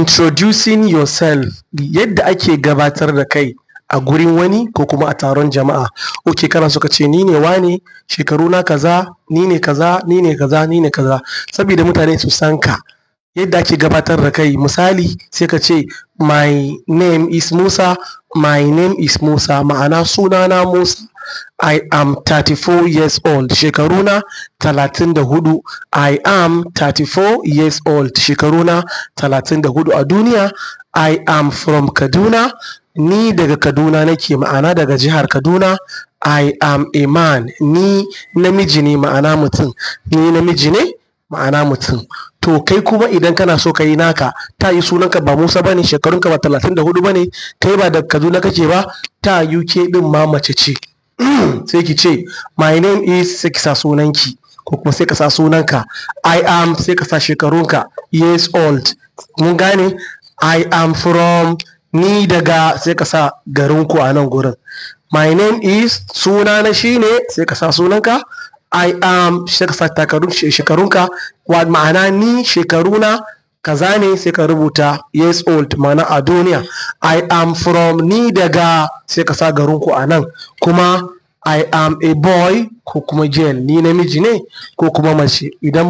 introducing yourself, yadda ake gabatar da kai a gurin wani ko kuma a taron jama'a. Ok, kana so ka ce ni ne wane, shekaru na kaza, ni ne kaza, ni ne kaza, ni ne kaza, saboda mutane su san ka. Yadda ake gabatar da kai, misali sai ka ce my name is Musa, my name is Musa, ma'ana sunana Musa. I am 34 years old, shekaruna 34. I am 34 years old, shekaruna 34 a duniya. I am from Kaduna, ni daga Kaduna nake, ma'ana daga jihar Kaduna. I am a man, ni namiji ne, ma'ana mutum, ni namiji ne, ma'ana mutum. To kai kuma idan kana so ka yi naka, ta yi sunanka ba Musa bane, shekarunka ba 34 bane, kai ba daga Kaduna kake ba, ta yi ke din ma mace ce. Sai ki ce my name is, sai ki sa sunanki, ko kuma sai ka sa sunanka. I am, sai ka sa shekarunka, years old. Mun gane? I am from, ni daga, sai ka sa garinku a nan gurin. My name is, sunana shine, sai ka sa sunanka. I am, sai ka sa shekarunka, ma'ana ni shekaruna kaza ne, sai ka rubuta years old, ma'ana a duniya. I am from, ni daga, sai ka sa garinku a nan. Kuma I am a boy ko kuma girl, ni namiji ne ko kuma mace. Idan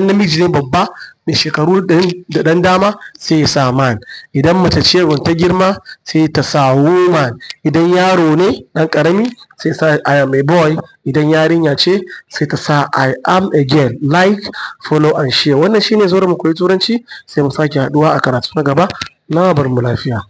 namiji ne babba mai shekaru da ɗan dama, sai ya sa man. Idan mace ce ta girma, sai ta sa woman. Idan yaro ne ɗan ƙarami, sai sa I am a boy. Idan yarinya ce, sai ta sa I am a girl. Like, follow and share. Wannan shine zo da mu koyi turanci, sai mu sake haɗuwa a karatu na gaba. Na bar mu lafiya.